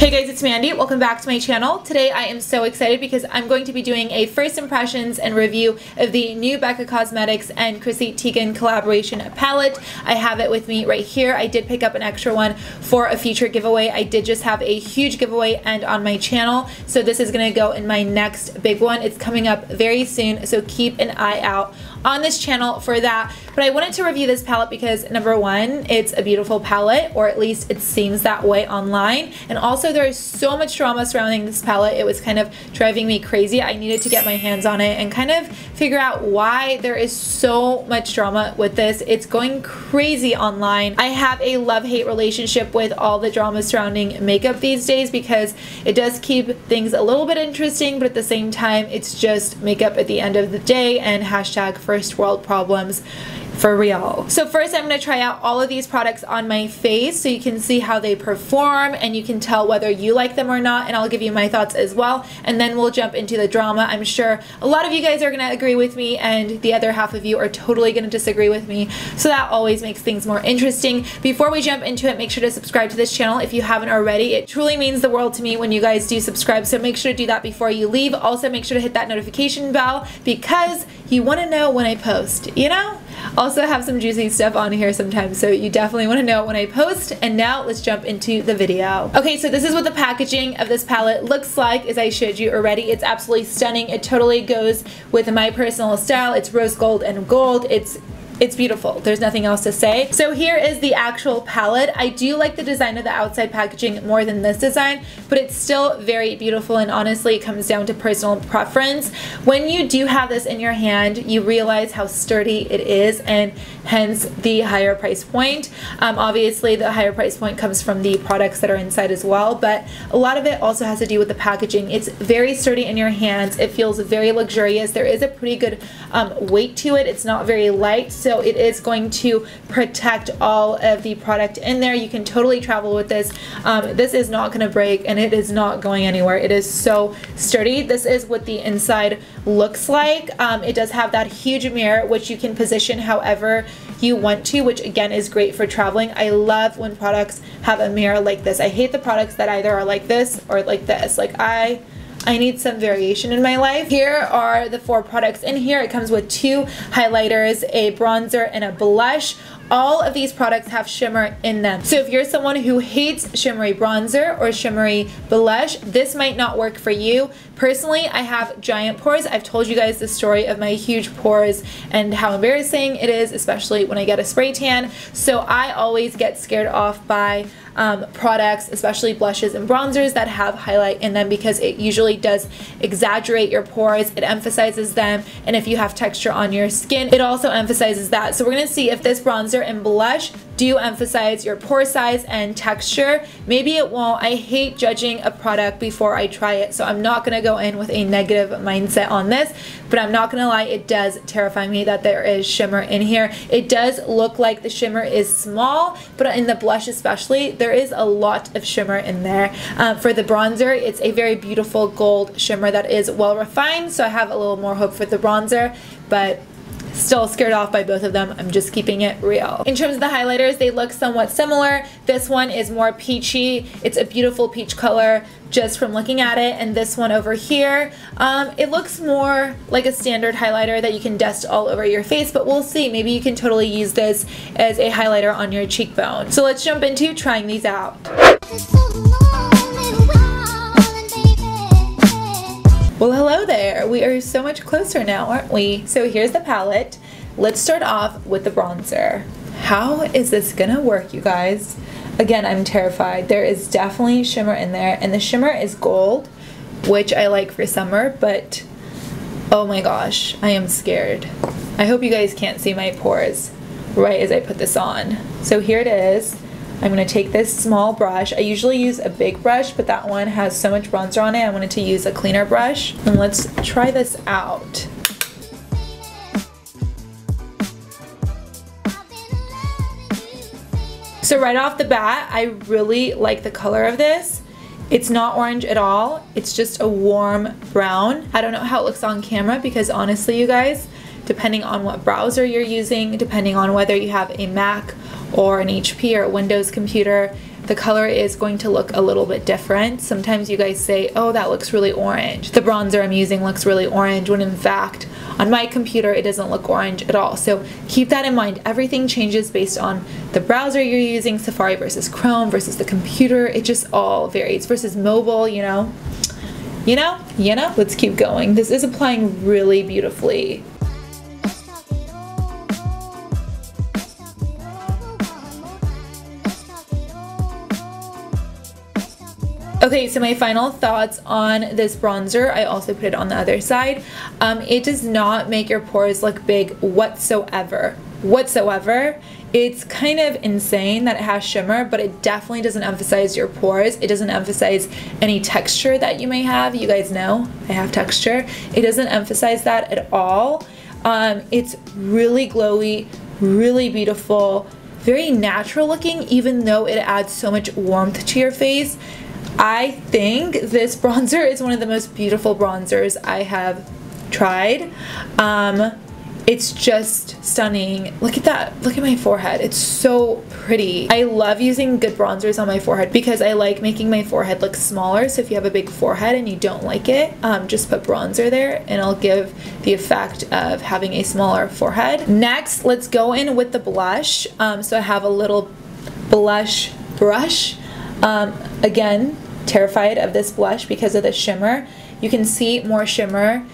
Hey guys, it's Mandy. Welcome back to my channel. Today I am so excited because I'm going to be doing a first impressions and review of the new Becca Cosmetics and Chrissy Teigen collaboration palette. I have it with me right here. I did pick up an extra one for a future giveaway. I did just have a huge giveaway end on my channel, so this is going to go in my next big one. It's coming up very soon, so keep an eye out on this channel for that. But I wanted to review this palette because number one, it's a beautiful palette, or at least it seems that way online, and also there is so much drama surrounding this palette. It was kind of driving me crazy. I needed to get my hands on it and kind of figure out why there is so much drama with this. It's going crazy online. I have a love-hate relationship with all the drama surrounding makeup these days because it does keep things a little bit interesting, but at the same time it's just makeup at the end of the day, and hashtag first world problems for real. So first I'm going to try out all of these products on my face so you can see how they perform and you can tell whether you like them or not, and I'll give you my thoughts as well, and then we'll jump into the drama. I'm sure a lot of you guys are going to agree with me and the other half of you are totally going to disagree with me, so that always makes things more interesting. Before we jump into it, make sure to subscribe to this channel if you haven't already. It truly means the world to me when you guys do subscribe, so make sure to do that before you leave. Also make sure to hit that notification bell because you want to know when I post, you know? Also have some juicy stuff on here sometimes, so you definitely want to know when I post. And now let's jump into the video. Okay, so this is what the packaging of this palette looks like, as I showed you already. It's absolutely stunning. It totally goes with my personal style. It's rose gold and gold. It's beautiful. There's nothing else to say. So here is the actual palette. I do like the design of the outside packaging more than this design, but it's still very beautiful, and honestly it comes down to personal preference. When you do have this in your hand, you realize how sturdy it is, and hence the higher price point. Obviously the higher price point comes from the products that are inside as well, but a lot of it also has to do with the packaging. It's very sturdy in your hands. It feels very luxurious. There is a pretty good weight to it. It's not very light, so it is going to protect all of the product in there. You can totally travel with this. This is not going to break, and it is not going anywhere. It is so sturdy. This is what the inside looks like. It does have that huge mirror, which you can position however you want to, which again is great for traveling. I love when products have a mirror like this. I hate the products that either are like this or like this. Like I need some variation in my life. Here are the 4 products in here. It comes with 2 highlighters, a bronzer, and a blush. All of these products have shimmer in them. So if you're someone who hates shimmery bronzer or shimmery blush, this might not work for you. Personally, I have giant pores. I've told you guys the story of my huge pores and how embarrassing it is, especially when I get a spray tan. So I always get scared off by products, especially blushes and bronzers that have highlight in them, because it usually does exaggerate your pores. It emphasizes them, and if you have texture on your skin, it also emphasizes that. So we're going to see if this bronzer and blush do emphasize your pore size and texture. Maybe it won't. I hate judging a product before I try it, so I'm not going to go in with a negative mindset on this, but I'm not going to lie, it does terrify me that there is shimmer in here. It does look like the shimmer is small, but in the blush especially, there is a lot of shimmer in there. For the bronzer, it's a very beautiful gold shimmer that is well refined, so I have a little more hope for the bronzer, but still scared off by both of them. I'm just keeping it real. In terms of the highlighters, they look somewhat similar. This one is more peachy. It's a beautiful peach color just from looking at it, and this one over here, it looks more like a standard highlighter that you can dust all over your face, but we'll see. Maybe you can totally use this as a highlighter on your cheekbone. So let's jump into trying these out. Well, hello there. We are so much closer now, aren't we? So here's the palette. Let's start off with the bronzer. How is this gonna work, you guys? Again, I'm terrified. There is definitely shimmer in there, and the shimmer is gold, which I like for summer, but oh my gosh, I am scared. I hope you guys can't see my pores right as I put this on. So here it is. I'm going to take this small brush. I usually use a big brush, but that one has so much bronzer on it, I wanted to use a cleaner brush. And let's try this out. So right off the bat, I really like the color of this. It's not orange at all. It's just a warm brown. I don't know how it looks on camera because honestly, you guys, depending on what browser you're using, depending on whether you have a Mac or an HP or a Windows computer, the color is going to look a little bit different. Sometimes you guys say, oh, that looks really orange. The bronzer I'm using looks really orange, when in fact, on my computer, it doesn't look orange at all. So keep that in mind. Everything changes based on the browser you're using, Safari versus Chrome versus the computer. It just all varies, versus mobile, you know. Let's keep going. This is applying really beautifully. Okay, so my final thoughts on this bronzer, I also put it on the other side. It does not make your pores look big whatsoever. It's kind of insane that it has shimmer, but it definitely doesn't emphasize your pores. It doesn't emphasize any texture that you may have. You guys know I have texture. It doesn't emphasize that at all. It's really glowy, really beautiful, very natural looking, even though it adds so much warmth to your face. I think this bronzer is one of the most beautiful bronzers I have tried. It's just stunning. Look at that. Look at my forehead. It's so pretty. I love using good bronzers on my forehead because I like making my forehead look smaller. So if you have a big forehead and you don't like it, just put bronzer there and it'll give the effect of having a smaller forehead. Next, let's go in with the blush. So I have a little blush brush. Again, terrified of this blush because of the shimmer. You can see more shimmer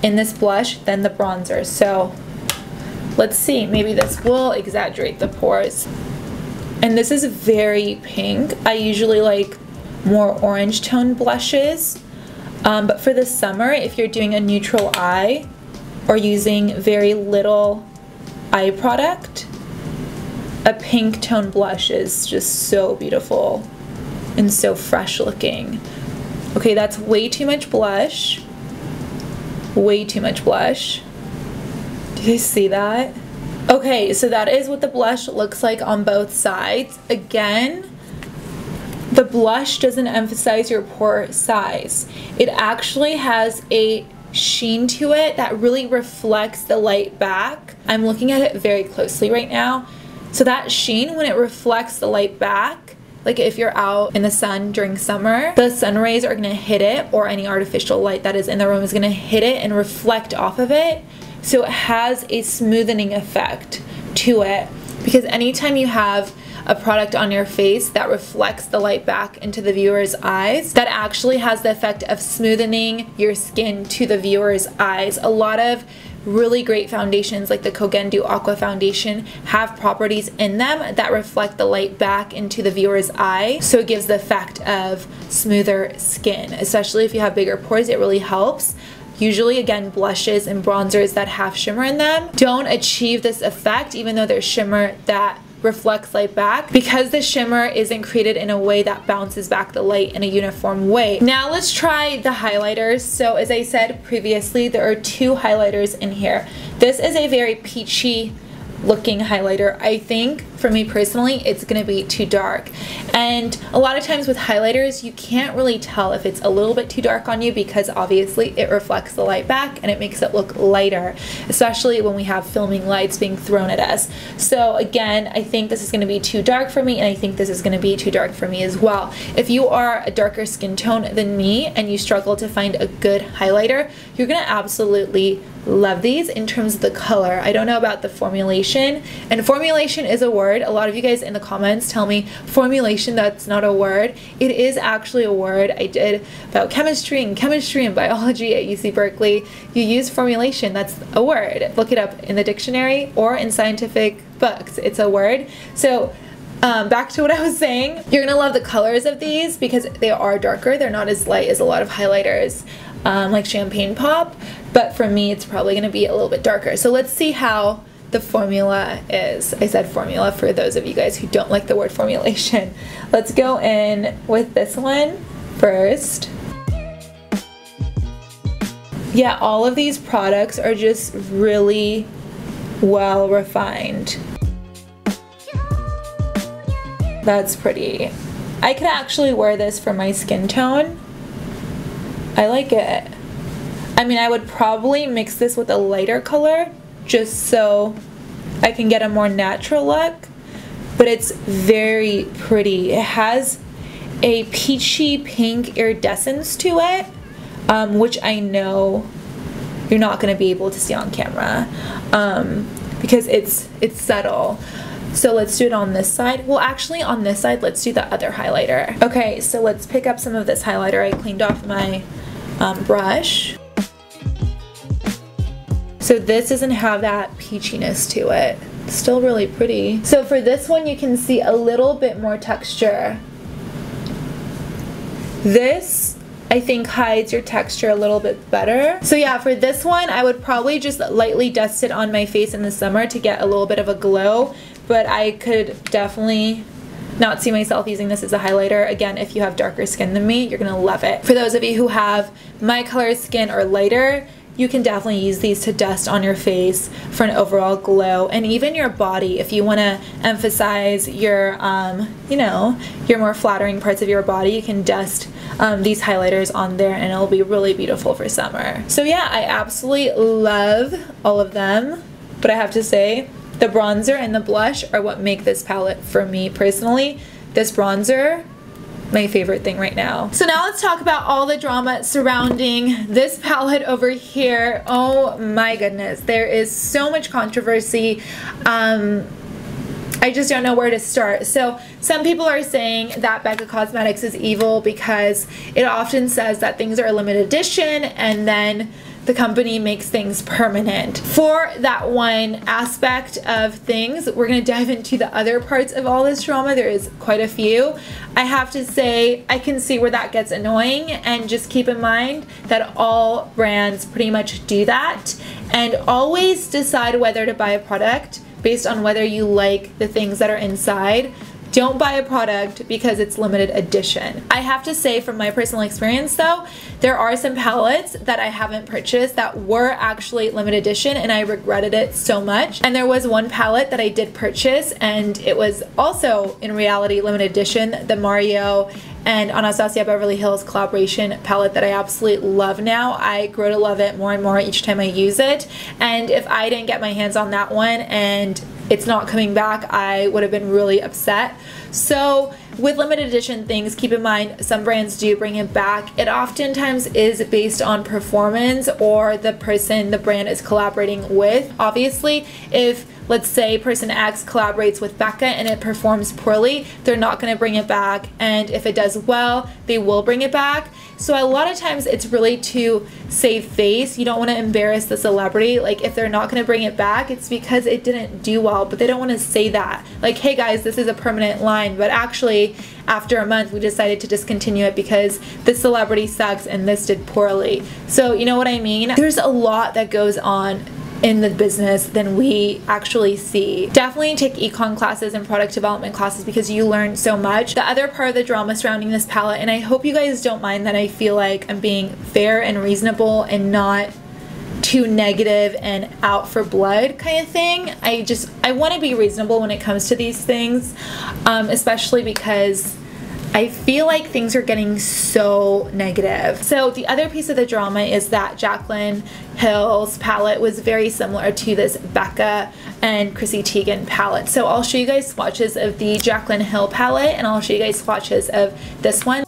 in this blush than the bronzer. So let's see, maybe this will exaggerate the pores. And this is very pink. I usually like more orange tone blushes. But for the summer, if you're doing a neutral eye or using very little eye product, a pink tone blush is just so beautiful and so fresh looking. Okay, that's way too much blush. Way too much blush. Do you guys see that? Okay, so that is what the blush looks like on both sides. Again, the blush doesn't emphasize your pore size. It actually has a sheen to it that really reflects the light back. I'm looking at it very closely right now. So that sheen, when it reflects the light back, like if you're out in the sun during summer, the sun rays are gonna hit it, or any artificial light that is in the room is gonna hit it and reflect off of it. So it has a smoothing effect to it, because anytime you have a product on your face that reflects the light back into the viewer's eyes, that actually has the effect of smoothing your skin to the viewer's eyes. A lot of really great foundations like the Kogendu Aqua Foundation have properties in them that reflect the light back into the viewer's eye, so it gives the effect of smoother skin. Especially if you have bigger pores, it really helps. Usually, again, blushes and bronzers that have shimmer in them don't achieve this effect, even though there's shimmer that reflects light back, because the shimmer isn't created in a way that bounces back the light in a uniform way. Now let's try the highlighters. So as I said previously, there are two highlighters in here. This is a very peachy looking highlighter. I think for me personally, it's gonna be too dark. And a lot of times with highlighters, you can't really tell if it's a little bit too dark on you, because obviously it reflects the light back and it makes it look lighter, especially when we have filming lights being thrown at us. So again, I think this is gonna be too dark for me, and I think this is gonna be too dark for me as well. If you are a darker skin tone than me and you struggle to find a good highlighter, you're gonna absolutely love these in terms of the color. I don't know about the formulation, and formulation is a word. A lot of you guys in the comments tell me formulation, that's not a word. It is actually a word. I did about chemistry and biology at UC Berkeley. You use formulation, that's a word. Look it up in the dictionary or in scientific books. It's a word. So back to what I was saying, you're gonna love the colors of these because they are darker. They're not as light as a lot of highlighters like Champagne Pop, but for me it's probably gonna be a little bit darker. So let's see how the formula is. I said formula for those of you guys who don't like the word formulation. Let's go in with this one first. Yeah, all of these products are just really well refined. That's pretty. I could actually wear this for my skin tone. I like it. I mean, I would probably mix this with a lighter color just so I can get a more natural look, but it's very pretty. It has a peachy pink iridescence to it, which I know you're not going to be able to see on camera because it's subtle. So let's do it on this side. Well, actually on this side, let's do the other highlighter. Okay, so let's pick up some of this highlighter. I cleaned off my brush. So this doesn't have that peachiness to it. It's still really pretty. So for this one, you can see a little bit more texture. This, I think, hides your texture a little bit better. So yeah, for this one, I would probably just lightly dust it on my face in the summer to get a little bit of a glow, but I could definitely not see myself using this as a highlighter. Again, if you have darker skin than me, you're gonna love it. For those of you who have my color skin or lighter, you can definitely use these to dust on your face for an overall glow, and even your body if you want to emphasize your you know, your more flattering parts of your body. You can dust these highlighters on there and it'll be really beautiful for summer. So yeah, I absolutely love all of them, but I have to say the bronzer and the blush are what make this palette for me personally. This bronzer, my favorite thing right now. So now let's talk about all the drama surrounding this palette over here. Oh my goodness, there is so much controversy. I just don't know where to start. So some people are saying that Becca Cosmetics is evil because it often says that things are a limited edition and then the company makes things permanent. For that one aspect of things, we're gonna dive into the other parts of all this drama. There is quite a few. I have to say, I can see where that gets annoying, and just keep in mind that all brands pretty much do that, and always decide whether to buy a product based on whether you like the things that are inside. Don't buy a product because it's limited edition. I have to say, from my personal experience though, there are some palettes that I haven't purchased that were actually limited edition and I regretted it so much. And there was one palette that I did purchase and it was also in reality limited edition, the Mario and Anastasia Beverly Hills collaboration palette that I absolutely love now. I grow to love it more and more each time I use it. And if I didn't get my hands on that one and it's not coming back, I would have been really upset. So with limited edition things, keep in mind some brands do bring it back. It oftentimes is based on performance or the person the brand is collaborating with. Obviously, if let's say person X collaborates with Becca and it performs poorly, they're not going to bring it back, and if it does well, they will bring it back. So a lot of times it's really to save face. You don't want to embarrass the celebrity. Like if they're not going to bring it back, it's because it didn't do well, but they don't want to say that. Like, hey guys, this is a permanent line, but actually after a month we decided to discontinue it because this celebrity sucks and this did poorly. So you know what I mean? There's a lot that goes on in the business than we actually see. Definitely take econ classes and product development classes because you learn so much. The other part of the drama surrounding this palette, and I hope you guys don't mind that I feel like I'm being fair and reasonable and not too negative and out for blood kind of thing. I want to be reasonable when it comes to these things, especially because I feel like things are getting so negative. So the other piece of the drama is that Jaclyn Hill's palette was very similar to this Becca and Chrissy Teigen palette. So I'll show you guys swatches of the Jaclyn Hill palette and I'll show you guys swatches of this one.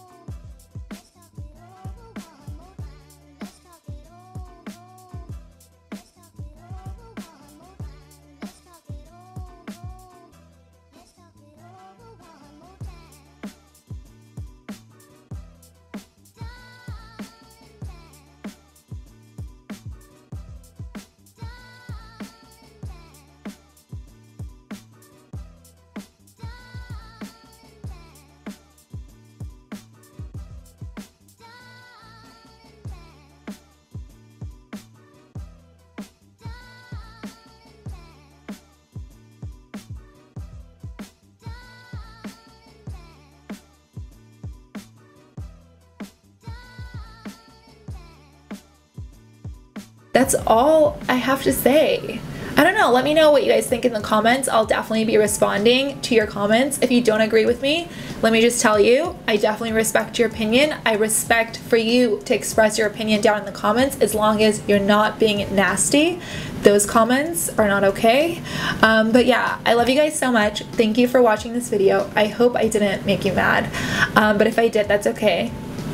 That's all I have to say. I don't know, let me know what you guys think in the comments. I'll definitely be responding to your comments. If you don't agree with me, let me just tell you, I definitely respect your opinion. I respect for you to express your opinion down in the comments as long as you're not being nasty. Those comments are not okay. But yeah, I love you guys so much. Thank you for watching this video. I hope I didn't make you mad. But if I did, that's okay.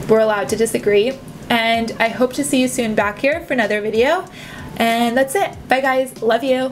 We're allowed to disagree. And I hope to see you soon back here for another video. And that's it. Bye guys. Love you.